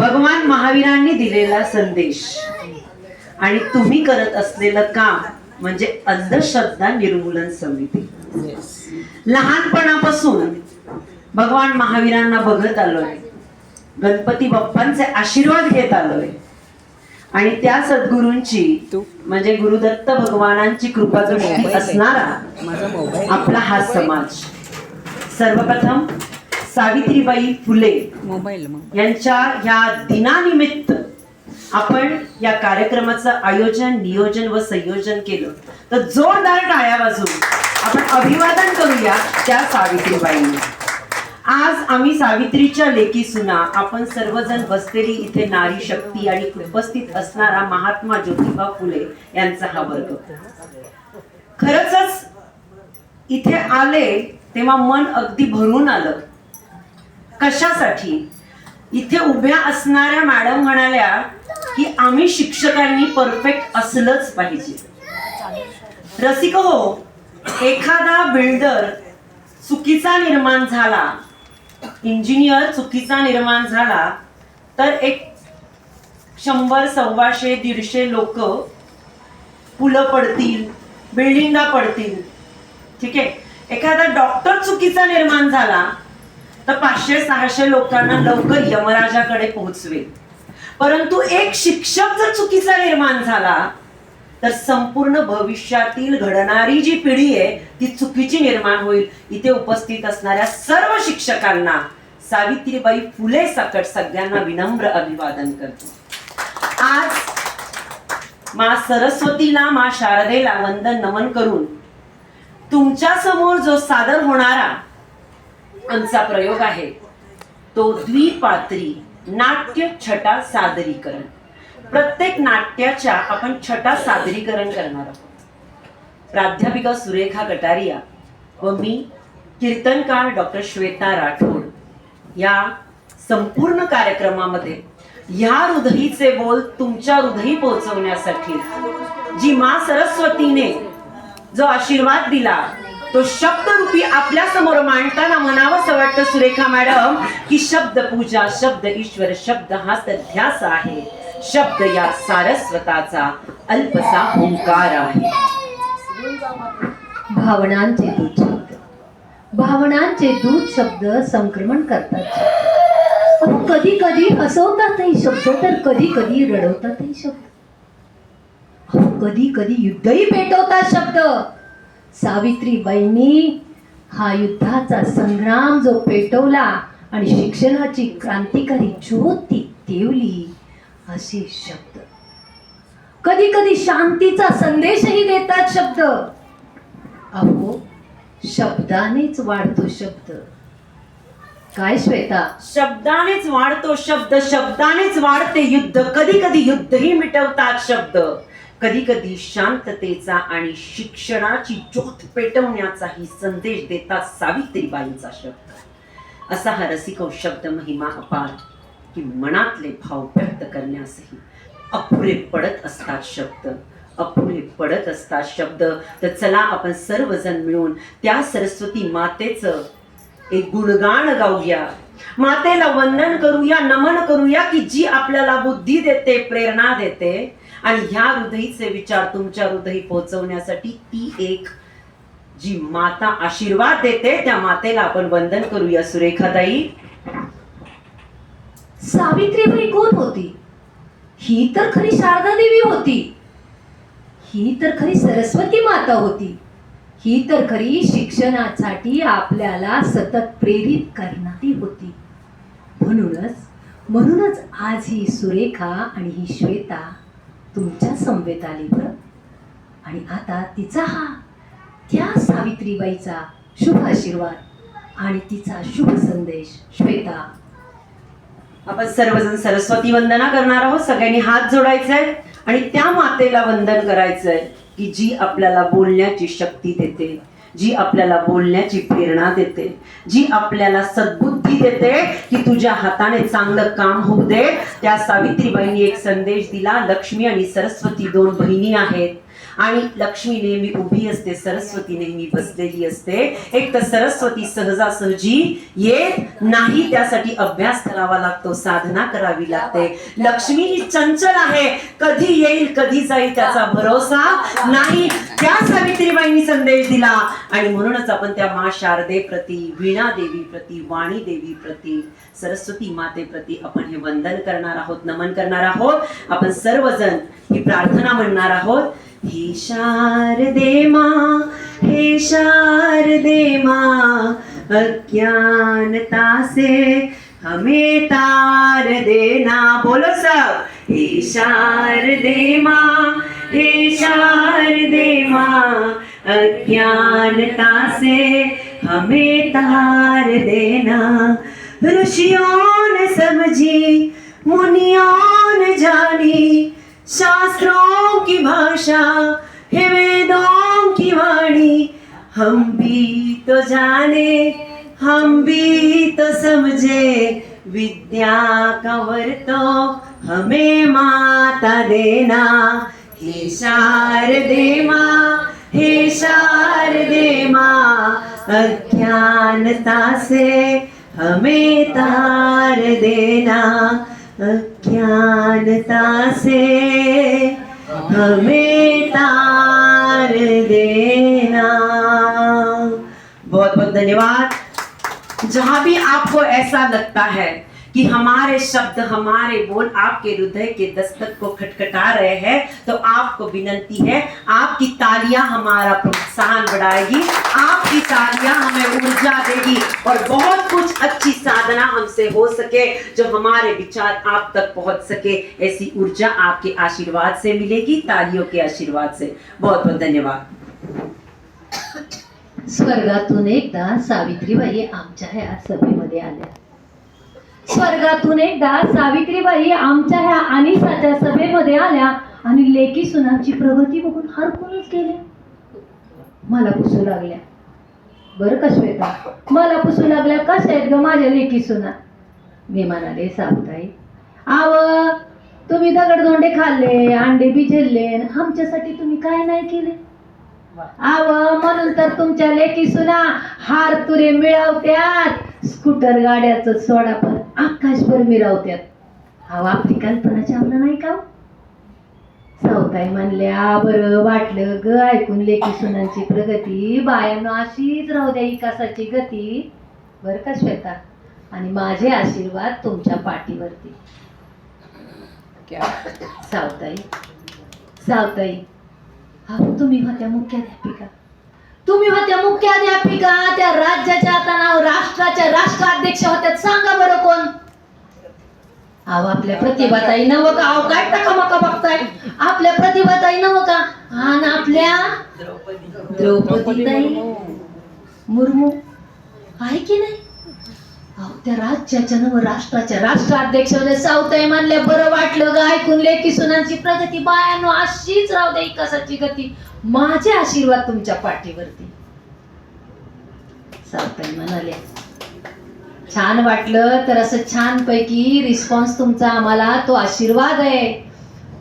भगवान महावीरांनी दिलेला संदेश आणि तुम्ही करत असलेलं काम म्हणजे अंधश्रद्धा निर्मूलन समिती. लहानपणापासून भगवान महावीरांना बघत आलोय, गणपती बाप्पांचे आशीर्वाद घेत आलोय आणि त्या सद्गुरूंची म्हणजे गुरुदत्त भगवानांची कृपादृष्टी असणारा आपला हा समाज. सर्वप्रथम सावित्रीबाई फुले यांच्या या दिनानिमित्त आपण या कार्यक्रमाचं आयोजन, नियोजन व संयोजन केलं, तर जोरदार टाळ्या वाजवून आपण अभिवादन करूया त्या सावित्रीबाईंना. आज आम्ही सावित्रीच्या लेकी सुना आपण सर्वजण बसलेली इथे नारी शक्ती आणि उपस्थित असणारा महात्मा ज्योतिबा फुले यांचा हा वर्ग. खरंच इथे आले तेव्हा मन अगदी भरून आलं. कशासाठी? इथे उभ्या असणाऱ्या मॅडम म्हणाल्या की आम्ही शिक्षकांनी परफेक्ट असलंच पाहिजे. रसिक हो, एखादा बिल्डर चुकीचा निर्माण झाला, इंजिनियर चुकीचा निर्माण झाला, तर एक 100, 125, 150 लोक पुलं पडतील, बिल्डिंगा पडतील. ठीक आहे. एखादा डॉक्टर चुकीचा निर्माण झाला तर 500-600 लोकांना लवकर यमराजाकडे पोहोचवेल. परंतु एक शिक्षक जर चुकीचा निर्माण झाला तर संपूर्ण भविष्यातील घडणारी जी पिढी आहे ती चुकीची निर्माण होईल. इथे उपस्थित असणाऱ्या सर्व शिक्षकांना सावित्रीबाई फुले सकट सगळ्यांना विनम्र अभिवादन करतो. आज मा सरस्वतीला, मा शारदेला वंदन नमन करून तुमच्या समोर जो सादर होणारा आमचा प्रयोग आहे तो द्विपात्री नाट्य छटा सादरीकरण. प्रत्येक नाट्याच्या आपण छटा सादरीकरण करणार आहोत. प्राध्यापिका सुरेखा कटारिया व मी कीर्तनकार डॉक्टर श्वेता राठोड या संपूर्ण कार्यक्रमामध्ये ह्या हृदयीचे बोल तुमच्या हृदयी पोहोचवण्यासाठी जी मा सरस्वतीने जो आशीर्वाद दिला तो शब्दरूपी आपल्या समोर मांडताना म्हणावंसं वाटतं सुरेखा मॅडम की शब्द पूजा, शब्द ईश्वर, शब्द हा ध्यास आहे, शब्द या सारस्वताचा अल्पसा ओंकार आहे. भावनांचे दूत शब्द, भावनांचे दूत शब्द संक्रमण करतात. कधी कधी हसवतातही शब्द, तर कधी कधी रडवतातही शब्द, कधी कधी युद्धही पेटवतात शब्द. सावित्रीबाईंनी हा युद्धाचा संग्राम जो पेटवला आणि शिक्षणाची क्रांतिकारी ज्योत ती तेवली असे शब्द. कधी कधी शांतीचा संदेशही देतात शब्द. अहो, शब्दानेच वाढतो शब्द. काय श्वेता? शब्दानेच वाढतो शब्द, शब्दानेच वाढते युद्ध. कधी कधी युद्धही मिटवतात शब्द, कधी कधी शांततेचा आणि शिक्षणाची ज्योत पेटवण्याचाही संदेश देतात सावित्रीबाईंचा शब्द. असा हा रसिको शब्द महिमा अपार की मनातले भाव व्यक्त करण्यासही अपुरे पडत असतात शब्द, अपुरे पडत असतात शब्द. तर चला आपण सर्वजण मिळून त्या सरस्वती मातेचं एक गुणगान गाऊया, मातेला वंदन करूया, नमन करूया की जी आपल्याला बुद्धी देते, प्रेरणा देते आणि ह्या हृदयीचे विचार तुमच्या हृदयी पोहोचवण्यासाठी ती एक जी माता आशीर्वाद देते त्या मातेला आपण वंदन करूया. सुरेखाताई, सावित्रीबाई कोण होती? ही तर खरी शारदा देवी होती. ही तर खरी सरस्वती माता होती. ही तर खरी शिक्षणासाठी आपल्याला सतत प्रेरित करणारी होती. म्हणूनच आज ही सुरेखा आणि ही श्वेता तुमच्या समवेत आली बरं. आणि आता तिचा हा त्या सावित्रीबाईचा शुभ आशीर्वाद आणि तिचा शुभ संदेश. श्वेता, आपण सर्वजण सरस्वती वंदना करणार आहोत. सगळ्यांनी हात जोडायचे आणि त्या मातेला वंदन करायचंय की जी आपल्याला बोलण्याची शक्ती देते, जी आपल्याला बोलण्याची प्रेरणा देते, जी आपल्याला सद्बुद्धी देते की तुझ्या हाताने चांगलं काम होऊ दे. त्या सावित्रीबाईंनी एक संदेश दिला. लक्ष्मी आणि सरस्वती दोन बहिणी आहेत आणि लक्ष्मी नेहमी उभी असते, सरस्वती नेहमी बसलेली असते. एक तर सरस्वती सहजासहजी येत नाही, त्यासाठी अभ्यास करावा लागतो, साधना करावी लागते. लक्ष्मी ही चंचल आहे, कधी येईल कधी जाईल त्याचा भरोसा नाही. त्या सावित्रीबाईंनी संदेश दिला आणि म्हणूनच आपण त्या मा शारदे प्रती, वीणा देवी प्रती, वाणी देवी प्रती, सरस्वती माते प्रती आपण हे वंदन करणार आहोत, नमन करणार आहोत. आपण सर्वजण ही प्रार्थना म्हणणार आहोत. हे शारदे मां, हे शारदे मां, अज्ञानता से हमें तार देना. बोलो सब. हे शारदे मां, हे शारदे मां, अज्ञानता से हमें तार देना. ऋषियों ने समझी, मुनियों ने जानी, शास्त्रों की भाषा है वेदों की वाणी. हम भी तो जाने, हम भी तो समझे, विद्या का वर तो हमें माता देना. हे शारदे मां, हे शारदे मां, अज्ञानता से हमें तार देना. अज्ञानता से हमें तार देना. बहुत बहुत धन्यवाद. जहां भी आपको ऐसा लगता है कि हमारे शब्द, हमारे बोल आपके हृदय के दस्तक को खटखटा रहे हैं, तो आपको विनंती है, आपकी तालियां हमारा प्रोत्साहन बढ़ाएगी, आपकी तालियां हमें ऊर्जा देगी और बहुत कुछ अच्छी साधना हमसे हो सके, जो हमारे विचार आप तक पहुंच सके. ऐसी ऊर्जा आपके आशीर्वाद से मिलेगी, तालियों के आशीर्वाद से. बहुत बहुत धन्यवाद. स्वर्गातून एकदा सावित्रीबाई आमच्या ह्या सभेमध्ये आल्या. स्वर्गातून एकदा सावित्रीबाई आमच्या ह्या अनिसाच्या सभेमध्ये आल्या आणि लेकी सुनांची प्रगती बघून हरकूनच गेल्या. मला पुसू लागल्या. बरं का श्वेता, मला पुसू लागल्या, कशा आहेत ग माझ्या लेकी सुना? मी म्हणाले, सावताई आव तुम्ही दगडधोंडे खाल्ले, अंडे बी झेलले, आमच्यासाठी तुम्ही काय नाही केले? आव म्हणून तर तुमच्या लेकी सुना हार तुरे मिळवत्यात, स्कूटर गाड्याचं सोडा पण आकाशभर मिरवत्यात. हा आपली कल्पना चावला नाही का? सावताई म्हणल्या, बरं वाटलं ग ऐकून लेकी सुनांची प्रगती. बायांनो अशीच राहू द्या विकासाची गती. बरं का श्वेता, आणि माझे आशीर्वाद तुमच्या पाठीवरती. सावताई, सावताई अहो तुम्ही होत्या मुख्याध्यापिका, तुम्ही होत्या मुख्याध्यापिका, त्या राज्याच्या आता नाव राष्ट्राच्या राष्ट्राध्यक्ष होत्या. सांगा बरं कोण? अहो आपल्या प्रतिभाताई नव का? अहो काय टकामका बघताय? आपल्या प्रतिभाताई नव का? आणि आपल्या द्रौपदीताई मुर्मू आहे की नाही? अहो त्या राज्याच्या नव राष्ट्राच्या राष्ट्राध्यक्ष होत्या. सावताई म्हणल्या, बरं वाटलं ग ऐकून लेकी सुनांची प्रगती. बायांनो अशीच राहू दे विकासाची गती. माझे आशीर्वाद तुमच्या पाठीवरती. सावताई म्हणाल्या, छान वाटलं तर असं छान पैकी रिस्पॉन्स तुमचा आम्हाला तो आशीर्वाद आहे.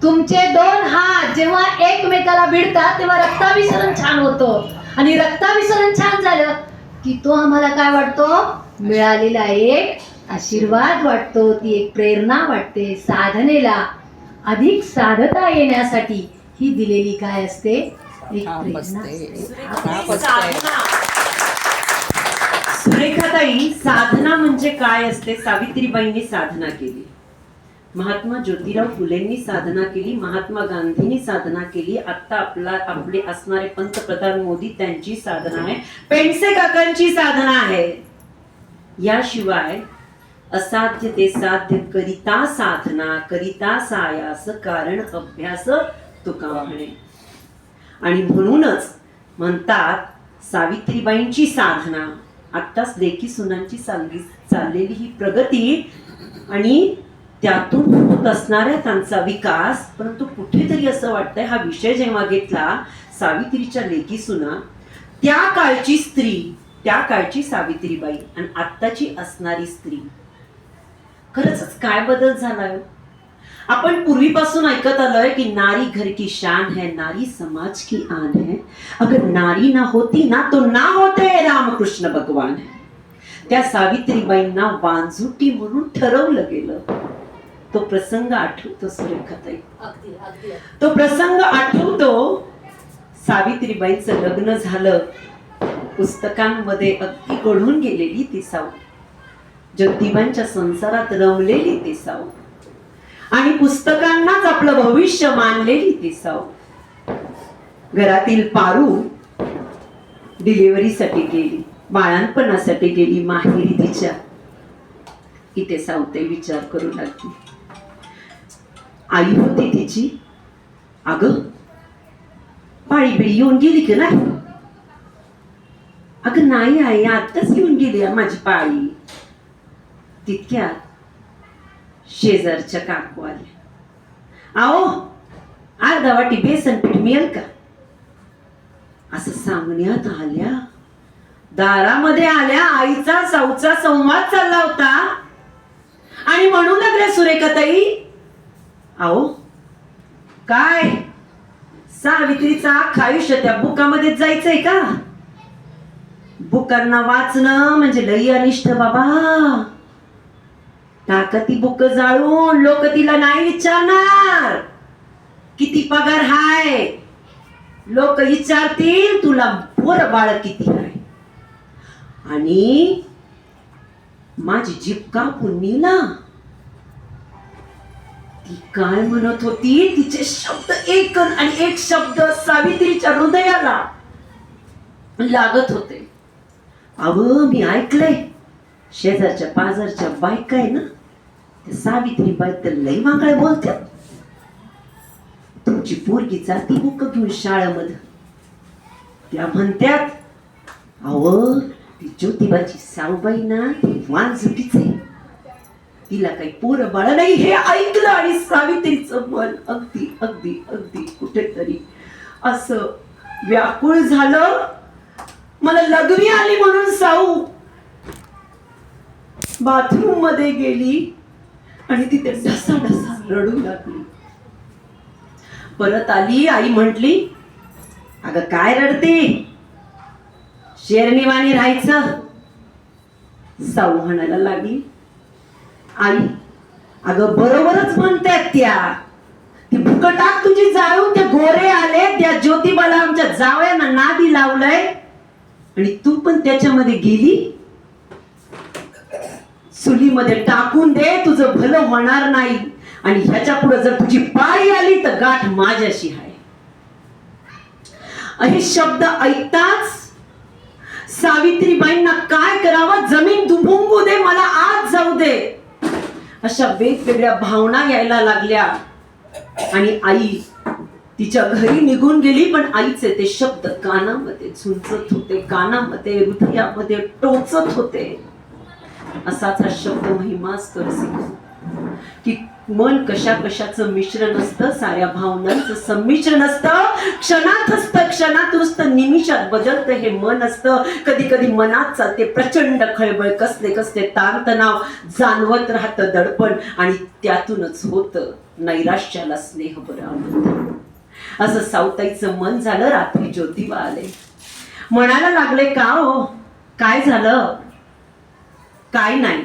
तुमचे दोन हात जेव्हा एकमेकाला भिडतात तेव्हा रक्ताभिसरण छान होतं, आणि रक्ताभिसरण छान झालं की तो आम्हाला काय वाटतो? मिळालेला एक आशीर्वाद वाटतो, ती एक प्रेरणा वाटते. साधनेला अधिक साधता येण्यासाठी ही दिलेली काय असते? एक प्रेरणा असते. सुरेखाताई, साधना म्हणजे काय असते? सावित्रीबाईंनी साधना केली, महात्मा ज्योतिराव फुलेंनी साधना केली, महात्मा गांधींनी साधना केली, आता आपले असणारे पंतप्रधान मोदी त्यांची साधना आहे, पेंडसे काकांची साधना आहे. याशिवाय असाध्य ते साध्य करिता साधना, करिता सायास कारण अभ्यास तुका म्हणे. आणि म्हणूनच म्हणतात सावित्रीबाईंची साधना, आत्ताच लेकी सुनांची चाललेली ही प्रगती आणि त्यातून होत असणाऱ्या त्यांचा विकास. परंतु कुठेतरी असं वाटतंय, हा विषय जेव्हा घेतला सावित्रीच्या लेकी सुना, त्या काळची स्त्री, त्या काळची सावित्रीबाई आणि आत्ताची असणारी स्त्री, खरंच काय बदल झालाय? आपण पूर्वीपासून ऐकत आलोय की नारी घर की शान है, नारी समाज की आन है. अगर नारी ना होती ना तो ना होते रामकृष्ण भगवान है. त्या सावित्रीबाईंना वांजुटी म्हणून ठरवलं गेलं. तो प्रसंग आठवतो सुरेखाताई, तो प्रसंग आठवतो. सावित्रीबाईंचं लग्न झालं. पुस्तकांमध्ये अगदी घडून गेलेली ती साऊ, ज्योतिबांच्या संसारात रमलेली ती साऊ, आणि पुस्तकांनाच आपलं भविष्य मानलेली ती साऊ. घरातील पारू डिलिव्हरीसाठी गेली, बाळणपणासाठी गेली माहेरी तिच्या. इथे सावते विचार करू लागली. आई होती तिची. अगं पाळी बिळी येऊन गेली की नाही? अगं नाही आई, आत्ताच येऊन गेली माझी पाळी. तितक्यात शेजारच्या काकू आल्या. आओ अर्धा वाटी बेसन पीठ मिळेल का? असं सांगण्यात आल्या. दारामध्ये आल्या. आईचा साऊचा संवाद चालला होता आणि म्हणू लागल्या सुरेखाताई, आओ काय सावित्रीचा अख्खं आयुष्य त्या बुकामध्ये जायचंय का? बुकांना वाचणं म्हणजे लई अनिष्ट बाबा. टाका ती बुक जाळून, लोक तिला नाही विचारणार किती पगार हाय. लोक विचारतील तुला पोर बाळ किती आहे. आणि माझी जीभ कापून नीला. ती काय म्हणत होती, तिचे शब्द एक आणि एक शब्द सावित्रीच्या हृदयाला लागत होते. अहो मी ऐकलंय शेजारच्या पाजारच्या बायका आहे ना, त्या सावित्रीबद्दल लई वांगळे बोलतात. तुमची पोरगी जाती बुक घेऊन शाळेमध्ये. त्या म्हणतात अहो ती ज्योतिबाची साऊबाई ना ती वांजुटीच आहे, तिला काही पोरं बाळ नाही. हे ऐकलं आणि सावित्रीचं मन अगदी अगदी अगदी कुठेतरी असं व्याकुळ झालं. मला लघवी आली म्हणून साऊ बाथरूम मध्ये गेली आणि तिथे ढसा ढसा रडू लागली. परत आली. आई म्हटली अगं काय रडते, शेरणीवाणी राहायचं. साऊ म्हणायला लागली आई अगं बरोबरच म्हणतात त्या, ती भुकटाक तुझी जाळून ते गोरे आले, त्या ज्योतिबाला आमच्या जावयाना नादी लावलंय आणि तू पण त्याच्यामध्ये गेली. चुलीमध्ये टाकून दे, तुझं भलं होणार नाही. आणि ह्याच्या पुढे जर तुझी पाळी आली तर गाठ माझ्याशी आहे. हे शब्द ऐकताच सावित्रीबाईंना काय करावं, जमीन दुभुंगू दे, मला आज जाऊ दे, अशा वेगवेगळ्या भावना यायला लागल्या. आणि आई तिच्या घरी निघून गेली. पण आईचे ते शब्द कानामध्ये झुंजत होते, कानामध्ये हृदयामध्ये टोचत होते. असाच हा शब्द महिमा असतो की मन कशा कशाचं मिश्रण असतं, साऱ्या भावनांचं संमिश्रण असतं. क्षणात असतं, क्षणात नुसतं निमिषात बदलतं हे मन असतं. कधी कधी मनात चालते प्रचंड खळबळ, कसले कसले ताणतणाव जाणवत राहतं, दडपण, आणि त्यातूनच होतं नैराश्याला स्नेह बरं. असं सावताईचं मन झालं. रात्री ज्योतिबा आले. म्हणायला लागले का हो काय झालं? काय नाही,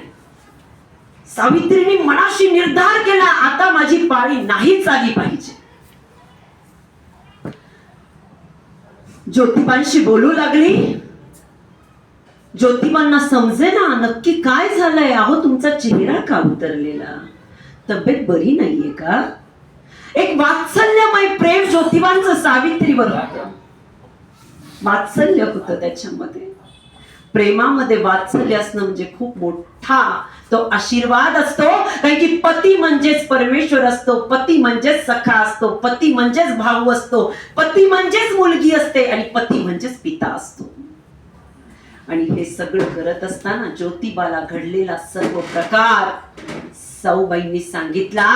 सावित्रीने मनाशी निर्धार केला आता माझी पाळी नाहीच आली पाहिजे. ज्योतिबांशी बोलू लागली. ज्योतिबांना समजे ना नक्की काय झालंय. अहो तुमचा चेहरा का उतरलेला, तब्येत बरी नाहीये का? एक वात्सल्यमय प्रेम ज्योतिबांचं सावित्रीवर होतं. वात्सल्य होतं त्याच्यामध्ये. प्रेमामध्ये वात्सल्य असणं म्हणजे खूप मोठा तो आशीर्वाद असतो. कारण की पती म्हणजेच परमेश्वर असतो, पती म्हणजेच सखा असतो, पती म्हणजेच भाऊ असतो, पती म्हणजेच मुलगी असते, आणि पती म्हणजेच पिता असतो. आणि हे सगळं करत असताना ज्योतिबाला घडलेला सर्व प्रकार साऊबाईंनी सांगितला.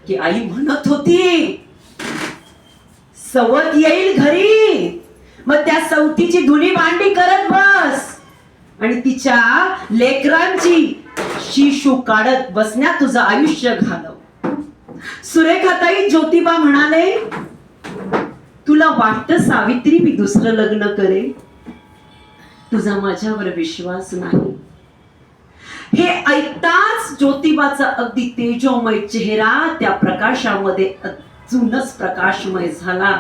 की आई म्हणत होती सवत येईल घरी, मग त्या सवतीची धुनी भांडी करत बस आणि तिच्या लेकरांची शिशू काढत बसण्यात तुझं आयुष्य घालव. सुरेखाताई ज्योतिबा म्हणाले, तुला वाटतं सावित्री मी दुसरं लग्न करे? तुझा माझ्यावर विश्वास नाही. हे ऐकताच ज्योतिबाचा अगदी तेजोमय चेहरा त्या प्रकाशामध्ये अजूनच प्रकाशमय झाला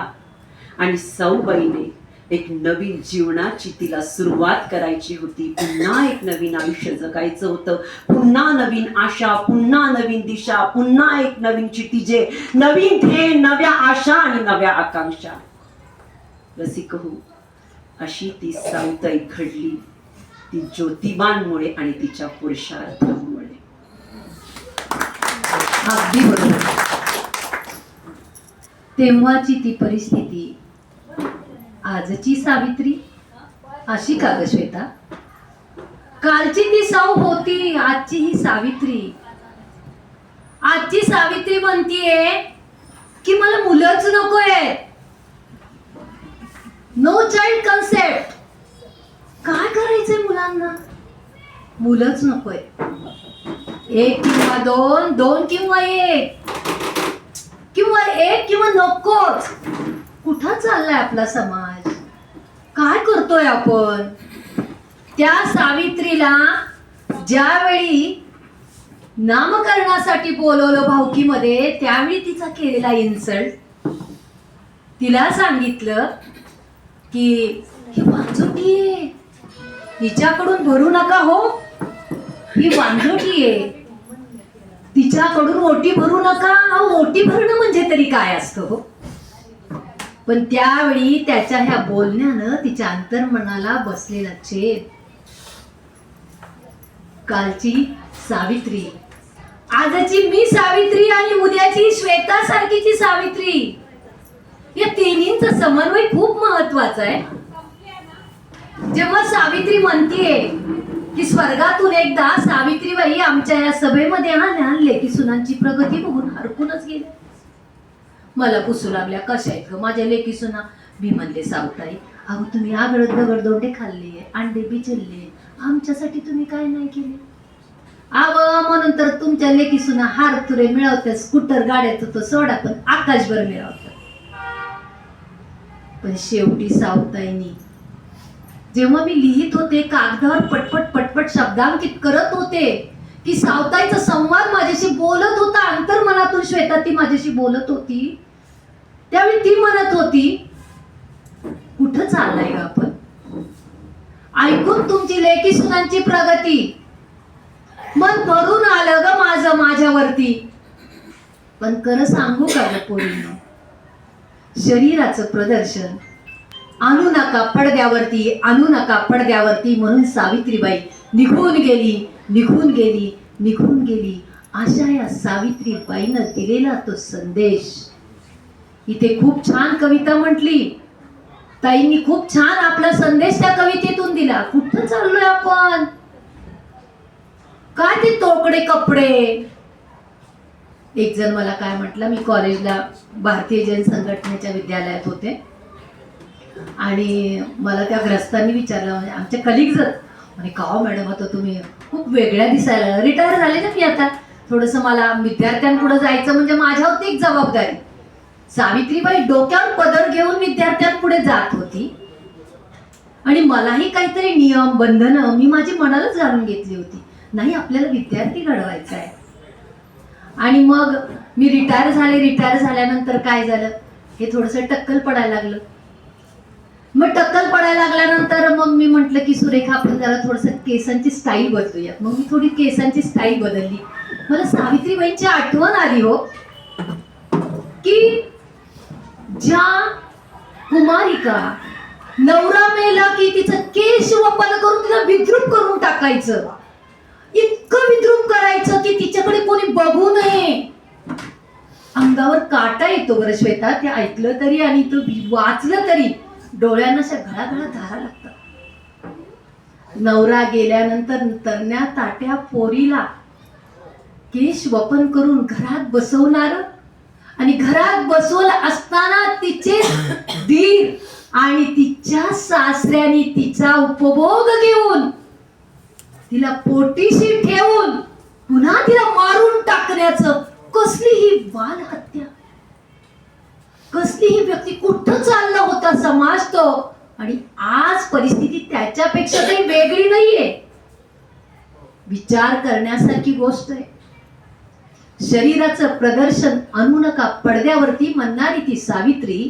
आणि सौबाईने एक नवीन जीवनाची तिला सुरुवात करायची होती. पुन्हा एक नवीन आयुष्य जगायचं होतं. पुन्हा नवीन आशा, पुन्हा नवीन दिशा, पुन्हा एक नवीन चितिजे, नवीन ध्येय, नव्या आशा आणि नव्या आकांक्षा. रसिक हो, अशी ती सावित्री घडली, ती ज्योतिबांमुळे आणि तिच्या पुरुषार्थामुळे. अगदी बरोबर. तेव्हाची ती परिस्थिती, आजची सावित्री अशी का ग श्वेता? कालची ती साऊ होती, आजची ही सावित्री. आजची सावित्री म्हणतीये की मला मुलंच नकोय. No child concept. काय करायचंय मुलांना? मुलंच नकोय. एक किंवा दोन, दोन किंवा एक, किंवा एक किंवा नकोच. कुठं चाललाय आपला समाज? काय करतोय आपण? त्या सावित्रीला ज्यावेळी नामकरणासाठी बोलवलं भाऊकीमध्ये, त्यावेळी तिचा केलेला इन्सल्ट. तिला सांगितलं की ही वांजोटी आहे, हिच्याकडून भरू नका हो, ही वांजोटी आहे, तिच्याकडून ओटी भरू नका. ओटी भरणं म्हणजे तरी काय असतं हो? पण त्यावेळी त्याच्या ह्या बोलण्यानं तिच्या अंतर्मनाला बसलेला छेद. कालची सावित्री, आजची मी सावित्री आणि उद्याची श्वेता सारखीची सावित्री, या तिन्हींचा समन्वय खूप महत्वाचा आहे. जेव्हा सावित्री म्हणतीये की स्वर्गातून एकदा सावित्रीबाई आमच्या या सभेमध्ये आल्या, लेकी सुनांची प्रगती बघून हरकूनच गेले. मला पुसू लागल्या, कशा आहेत ग माझ्या लेकी सुना? मी म्हणले, सावताई अहो तुम्ही आगळत दगडदोंडे खाल्ले, अंडे बिचलले, आमच्यासाठी तुम्ही काय नाही केले? अव म्हणून तर तुमच्या लेकी सुना हार तुरे मिळवतात, स्कूटर गाड्याचं तो सोडा पण आकाशभर मिळवतात. पण शेवटी सावताईनी, जेव्हा मी लिहित होते कागदावर पटपट पटपट शब्दांकित करत होते की सावताईचा संवाद माझ्याशी बोलत होता, अंतर्मनातून श्वेता ती माझ्याशी बोलत होती, त्यावेळी ती म्हणत होती, कुठं चाललाय ग आपण? ऐकून तुमची लेकी सुनांची प्रगती मन भरून आलं ग माझं माझ्यावरती. पण खरं सांगू का ग पोरींनो, शरीराचं प्रदर्शन आणू नका पडद्यावरती, आणू नका पडद्यावरती म्हणून सावित्रीबाई निघून गेली, निघून गेली, निघून गेली. अशा या सावित्रीबाईनं दिलेला तो संदेश. इथे खूप छान कविता म्हटली ताईंनी, खूप छान आपला संदेश त्या कवितेतून दिला. कुठं चाललोय आपण? काय ते तोकडे कपडे? एक जण मला काय म्हटलं, मी कॉलेजला भारतीय जैन संघटनेच्या विद्यालयात होते आणि मला त्या ग्रस्तांनी विचारलं, म्हणजे आमच्या कलिग्ज म्हणे, का हो मॅडम आता तुम्ही खूप वेगळ्या दिसायला, रिटायर झाले ना मी आता, थोडंसं मला विद्यार्थ्यांपुढे जायचं म्हणजे माझ्यावरती एक जबाबदारी. सावित्रीबाई डोक्यावर पदर घेऊन विद्यार्थ्यांपुढे जात होती आणि मलाही काहीतरी नियम बंधनं मी माझी मनालाच घालून घेतली होती. नाही, आपल्याला विद्यार्थी घडवायचा आहे. आणि मग मी रिटायर झाले. रिटायर झाल्यानंतर काय झालं, हे थोडंसं टक्कल पडायला लागलं. मग टक्कल पडायला लागल्यानंतर मग मी म्हटलं की सुरेखा आपण जरा थोडंसं केसांची स्टाईल बदलूयात. मग मी थोडी केसांची स्टाईल बदलली. मला सावित्रीबाईंची आठवण आली हो, की ज्या कुमारिका नवरा मेला की तिचं केश वपन करून तिला विद्रूप करून टाकायचं, इतकं विद्रूप करायचं की तिच्याकडे कोणी बघू नये. अंगावर काटा येतो बरं श्वेता, ते ऐकलं तरी आणि तो वाचलं तरी डोळ्यांना अशा घळाघळा धारा लागतात. नवरा गेल्यानंतर तरण्या ताट्या पोरीला केश वपन करून घरात बसवणार आणि घरात बसवलं असताना तिचे दीर आणि तिच्या सासऱ्याने तिचा उपभोग घेऊन तिला पोटीशी ठेवून पुन्हा तिला मारून टाकण्याचं कसली ही बाल हत्या, कसली ही व्यक्ती, कुठं चालला होता समाज तो, आणि आज परिस्थिती त्याच्यापेक्षा काही वेगळी नाहीये. विचार करण्यासारखी गोष्ट आहे. शरीराचं प्रदर्शन आणू नका पडद्यावरती म्हणणारी ती सावित्री,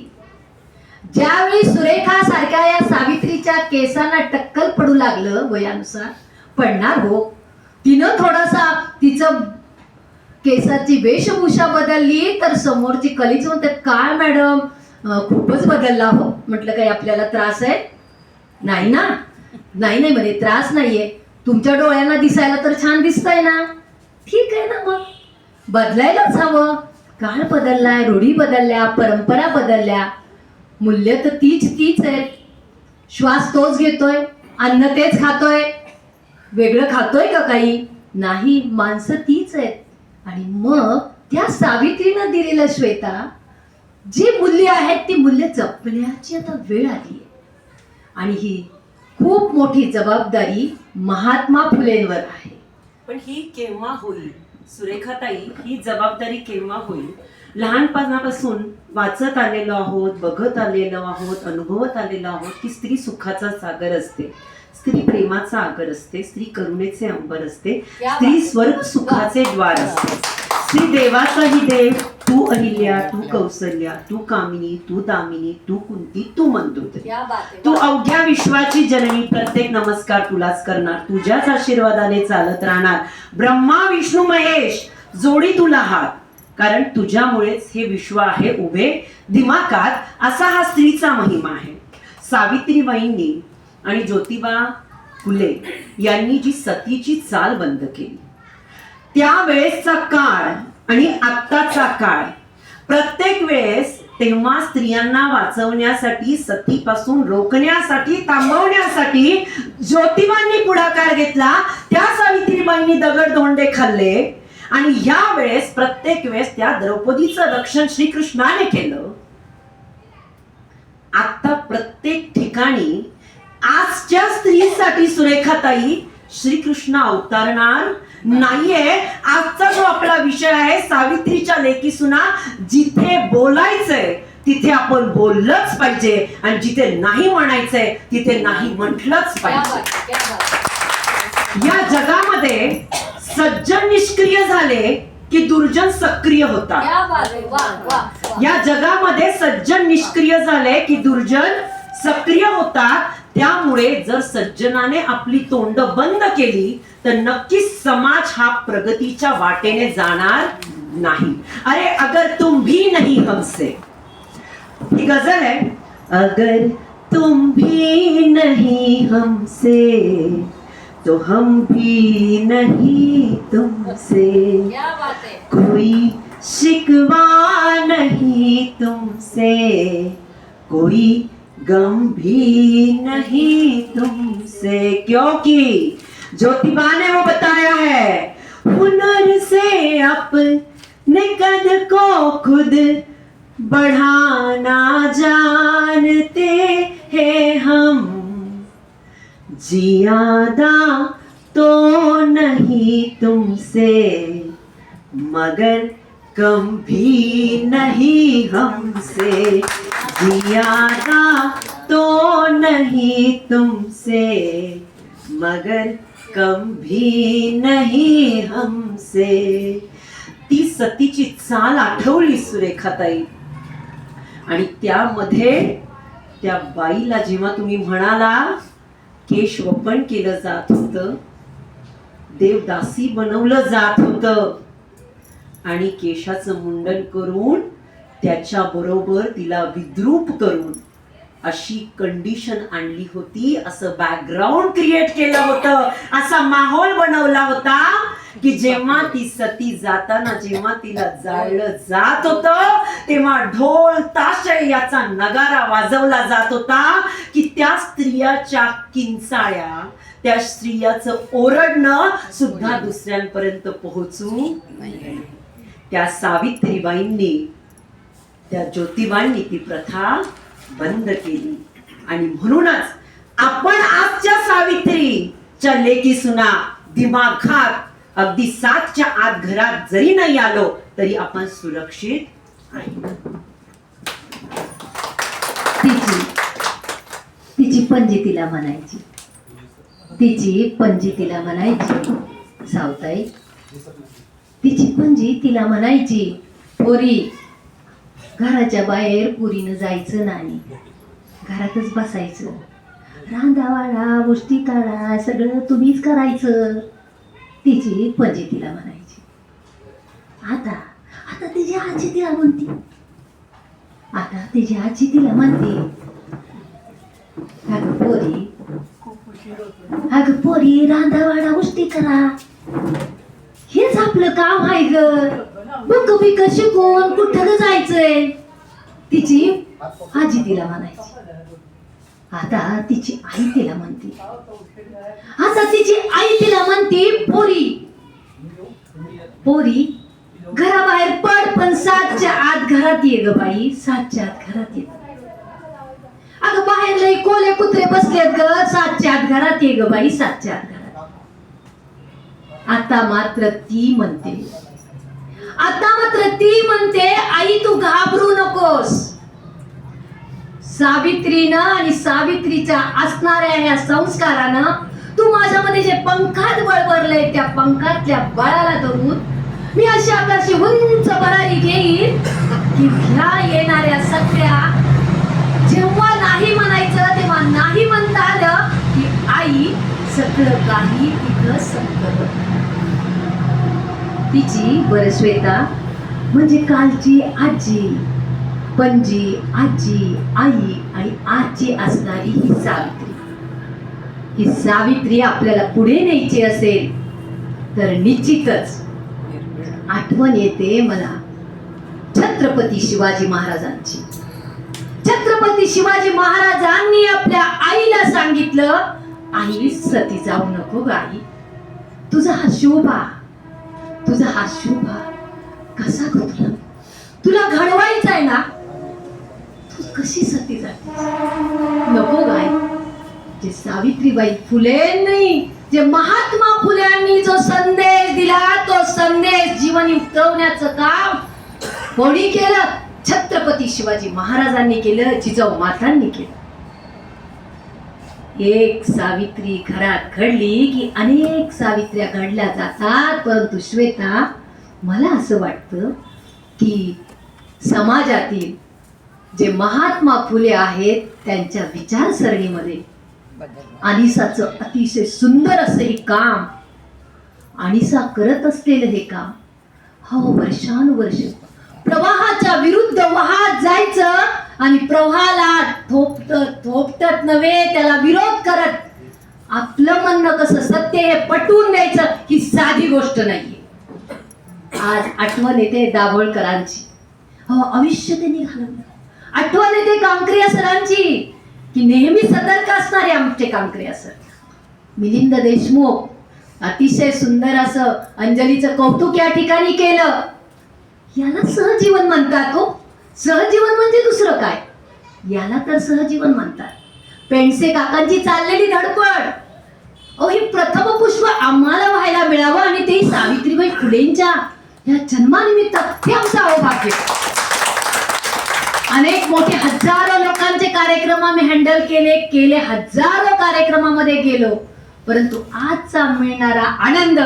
ज्यावेळी सुरेखा सारख्या या सावित्रीच्या केसांना टक्कल पडू लागलं वयानुसार, पडणार हो. तिनं थोडासा तिचं केसाची वेशभूषा बदलली तर समोरची कलीच म्हणतात, काय मॅडम खूपच बदलला हो. म्हटलं काही आपल्याला त्रास आहे? नाही ना. नाही नाही म्हणे, त्रास नाहीये, तुमच्या डोळ्यांना दिसायला तर छान दिसतंय ना. ठीक आहे ना, मग बदलायलाच हवं. काळ बदललाय, रूढी बदलल्या, परंपरा बदलल्या, मूल्य तर तीच आहेत. श्वास तोच घेतोय, अन्न तेच खातोय, वेगळं खातोय का काही? नाही, माणसं तीच आहेत. आणि मग त्या सावित्रीनं दिलेलं श्वेता जी मूल्य आहेत ती मूल्य जपण्याची आता वेळ आली आहे. आणि ही खूप मोठी जबाबदारी महात्मा फुलेंवर आहे. पण ही केव्हा होईल सुरेखाताई? ही जबाबदारी केव्हा होईल? लहानपणापासून वाचत आलेलो आहोत, बघत आलेलो आहोत, अनुभवत आलेलो आहोत की स्त्री सुखाचा सागर असते, स्त्री प्रेमाचा आगर असते, स्त्री करुणेचे अंबर असते, स्त्री स्वर्ग सुखाचे द्वार असते, स्त्री देवाचाही देव. तू अहिल्या, तू कौसल्या, तू कामिनी, तू दामिनी, तू कुंती, तू मंदोदरी, तू अवघ्या विश्वाची जननी. प्रत्येक नमस्कार तुलाच करणार, तुझ्याच आशीर्वादाने चालत राहणार. ब्रह्मा विष्णू महेश जोडी तुला हात, कारण तुझ्यामुळेच हे विश्व आहे उभे दिमाकात, असा हा स्त्रीचा महिमा आहे. सावित्रीबाईंनी आणि ज्योतिबा फुले यांनी जी सतीची चाल बंद केली, त्यावेळेसचा काळ आणि आत्ताचा काळ, प्रत्येक वेळेस तेव्हा स्त्रियांना वाचवण्यासाठी, सतीपासून रोखण्यासाठी, थांबवण्यासाठी ज्योतिबांनी पुढाकार घेतला. त्या सावित्रीबाईंनी दगड-धोंडे खाल्ले. आणि या वेळेस प्रत्येक वेळेस त्या द्रौपदीचं रक्षण श्रीकृष्णाने केलं. आता प्रत्येक ठिकाणी आजच्या स्त्रीसाठी सुरेखाताई श्रीकृष्ण अवतरणार नाहीये. आजचा जो आपला विषय आहे सावित्रीच्या लेकी सुना, जिथे बोलायचंय तिथे आपण बोललंच पाहिजे, आणि जिथे नाही म्हणायचंय तिथे नाही म्हटलंच पाहिजे. या जगामध्ये सज्जन निष्क्रिय झाले की दुर्जन सक्रिय होतात. या जगामध्ये सज्जन निष्क्रिय झाले की दुर्जन सक्रिय होतात. त्यामुळे जर सज्जनाने आपली तोंड बंद केली तर नक्कीच समाज हा प्रगतीच्या वाटेने जाणार नाही. अरे अगर तुम भी नहीं हमसे, ही गजल है. अगर तुम भी नहीं हमसे तो हम भी नहीं तुमसे, कोई शिकवा नहीं तुमसे, कोई गम भी नहीं तुमसे. क्योंकि ज्योतिबा ने वो बताया है, हुनर से अपने कद को खुद बढ़ाना जानते हैं हम, जियादा तो नहीं तुमसे, मगर कम भी नहीं हमसे, जियादा तो नहीं तुमसे, मगर कम भी नहीं हमसे. ती सतीची चाल आठवली सुरेखाताई. आणि त्यामध्ये त्या बाईला जेव्हा तुम्ही म्हणाला केश वपन केलं जात होतं, देवदासी बनवलं जात होतं, आणि केशाचं मुंडन करून त्याच्या बरोबर तिला विद्रूप करून अशी कंडिशन आणली होती, असं बॅकग्राऊंड क्रिएट केलं होतं, असा माहोल बनवला होता की जेव्हा ती सती जाताना, जेव्हा तिला जाळलं जात होतं, तेव्हा ढोल ताशे याचा नगारा वाजवला जात होता की त्या स्त्रियाच्या किंचाळ्या, त्या स्त्रियाचं ओरडणं सुद्धा दुसऱ्यांपर्यंत पोहोचू नये. त्या सावित्रीबाईंनी, त्या ज्योतिबांनी ती प्रथा बंद केली. आणि म्हणूनच आपण आजच्या सावित्रीच्या लेकी सुना दिमाखात अगदी 7च्या आत घरात जरी नाही आलो तरी आपण सुरक्षित आहे. तिची पणजी तिला म्हणायची, तिची पणजी तिला म्हणायची, सावताई तिची पणजी तिला म्हणायची, पोरी घराच्या बाहेर पुरीनं जायचं नाही, घरातच बसायचं, रांधावाडा गोष्टी काढा सगळं तुम्हीच करायचं. तिची पणजी तिला म्हणायची. आता आता तिची आजी तिला म्हणते, आता तिची आजी तिला म्हणते, अगं पोरी रांधावाडा गोष्टी करा, हेच आपलं काम आहे ग, बघ बिक शिकून कुठं ग जायचंय. तिची आजी तिला म्हणायची. आता तिची आई तिला म्हणते, आता तिची आई तिला म्हणते, पोरी घराबाहेर पड पण 7च्या आत घरात ये ग बाई, 7च्या आत घरात ये. अगं बाहेर लई कोले कुत्रे बसलेत ग, 7च्या आत घरात ये ग बाई, 7च्या आत घरात. आता मात्र ती म्हणते, आई तू घाबरू नकोस. सावित्रीनं आणि सावित्रीच्या असणाऱ्या ह्या संस्कारानं तू माझ्यामध्ये जे पंखात बळ भरलंय, त्या पंखातल्या बळाला धरून मी अशी आकाशी उंच बरारी घेईन की ह्या येणाऱ्या सगळ्या जेव्हा नाही म्हणायचं तेव्हा नाही म्हणता आलं की आई सगळं काही तिथं संपलं. तिची बरं श्वेता म्हणजे कालची आजी, पणजी, आजी, आई आणि आजी असणारी ही सावित्री. ही सावित्री आपल्याला पुढे न्यायची असेल तर निश्चितच आठवण येते मला छत्रपती शिवाजी महाराजांची. छत्रपती शिवाजी महाराजांनी आपल्या आईला सांगितलं, आई सती जाऊ नको ग आई, तुझा हा शोभा कसा ग तुला घडवायचा आहे ना, तू कशी सती जाते नको गाय. जे सावित्रीबाई फुलेंनी, जे महात्मा फुल्यांनी जो संदेश दिला, तो संदेश जीवन उतरवण्याचं काम कोणी केलं? छत्रपती शिवाजी महाराजांनी केलं, जिजाऊ मातांनी केलं. एक सावित्री घरात घडली की अनेक सावित्र्या घडल्या जातात. परंतु श्वेता मला असं वाटतं की समाजातील जे महात्मा फुले आहेत त्यांच्या विचारसरणीमध्ये अनिसाचं अतिशय सुंदर असं हे काम, अनिसा करत असलेलं हे काम, हो वर्षानुवर्ष प्रवाहाच्या विरुद्ध वाहत जायचं आणि प्रवाहाला थोपटत नव्हे, त्याला विरोध करत आपलं म्हणणं कसं सत्य हे पटवून द्यायचं ही साधी गोष्ट नाहीये. आज आठवण येते दाभोळकरांची, हो आयुष्य त्यांनी घालवलं. आठवण येते कांकरिया सरांची की नेहमी सतर्क असणारे आमचे कांकरिया सर. मिलिंद देशमुख अतिशय सुंदर असं अंजलीचं कौतुक या ठिकाणी केलं. याला सहजीवन म्हणतात. हो सहजीवन म्हणजे दुसरं काय, याला तर सहजीवन म्हणतात. पेंडसे काकांची चाललेली धडपड, अहो हे प्रथम पुष्प आम्हाला व्हायला मिळावं आणि ते सावित्रीबाई फुलेंच्या या जन्मानिमित्त हे आमचं अहोभाग्य. अनेक मोठे हजारो लोकांचे कार्यक्रम आम्ही हँडल केले, हजारो कार्यक्रमामध्ये गेलो, परंतु आजचा मिळणारा आनंद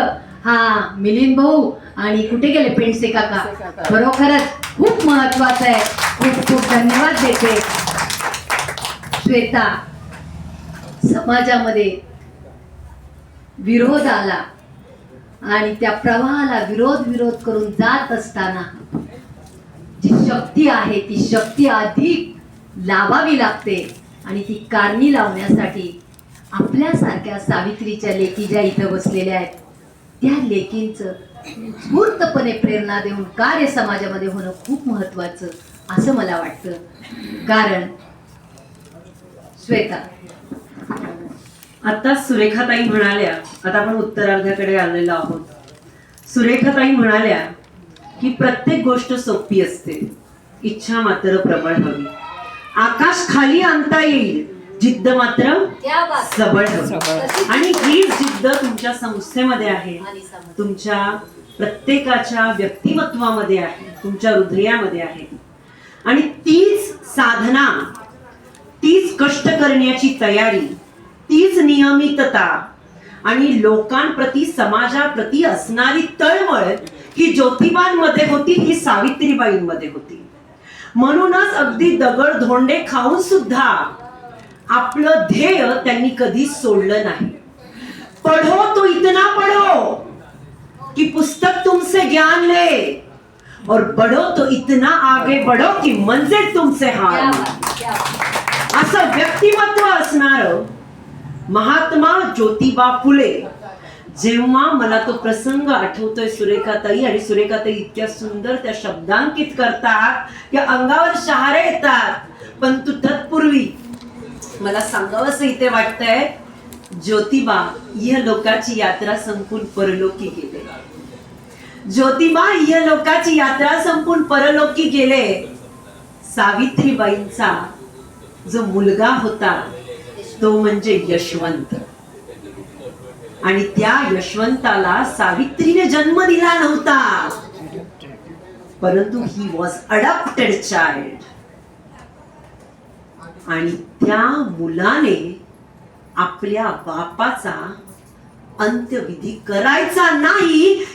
हा मिलिंद भाऊ आणि कुठे गेले पेंडसे काका, खरोखरच खूप महत्वाचं आहे. खूप खूप धन्यवाद देते. श्वेता, समाजामध्ये विरोध आला आणि त्या प्रवाहाला विरोध करून जात असताना जी शक्ती आहे ती शक्ती अधिक लावावी लागते आणि ती कारणी लावण्यासाठी आपल्यासारख्या सावित्रीच्या लेकी ज्या इथं बसलेल्या आहेत त्या लेकींचं स्फूर्तपणे प्रेरणा देऊन कार्य समाजामध्ये होणं खूप महत्वाचं असं मला वाटतं. कारण श्वेता, आता सुरेखाताई म्हणाल्या, आता आपण उत्तरार्धाकडे आलेलो आहोत. सुरेखाताई म्हणाल्या की प्रत्येक गोष्ट सोपी असते, इच्छा मात्र प्रबळ हवी. आकाश खाली आणता येईल, जिद्द मात्र सबळ हवी. आणि ही जिद्द तुमच्या संस्थेमध्ये आहे, तुमच्या प्रत्येकाच्या व्यक्तिमत्वामध्ये आहे, तुमच्या हृदयामध्ये आहे. आणि तीच साधना, तीच कष्ट करण्याची तयारी, तीच नियमितता आणि लोकांप्रती, समाजाप्रती असणारी तळमळ ही ज्योतिबांमध्ये होती, ही सावित्रीबाईंमध्ये होती. म्हणूनच अगदी दगड धोंडे खाऊन सुद्धा आपलं ध्येय त्यांनी कधीच सोडलं नाही. पढ़ो तो इतना पढ़ो कि पुस्तक तुमसे ज्ञान ले, और बढ़ो तो इतना आगे बढ़ो कि मंजिल तुमसे हार. असं व्यक्तिमत्व असणार महात्मा ज्योतिबा फुले. जेव्हा मला तो प्रसंग आठवतोय सुरेखाताई, आणि सुरेखाताई इतक्या सुंदर त्या शब्दांकित करतात की अंगावर शहारे येतात. परंतु तत्पूर्वी मला सांगावंसं इथे वाटतंय, ज्योतिबा या लोकाची यात्रा संपून परलोकी गेले. ज्योतिबा या लोकाची यात्रा संपून परलोकी गेले. सावित्रीबाईंचा जो मुलगा होता तो म्हणजे यशवंत, आणि त्या यशवंताला सावित्रीने जन्म दिला नव्हता, परंतु ही वॉज अडॉप्टेड चाइल्ड. आणि त्या मुलाने आपल्या बापाचा अंत्यविधी करायचा नाही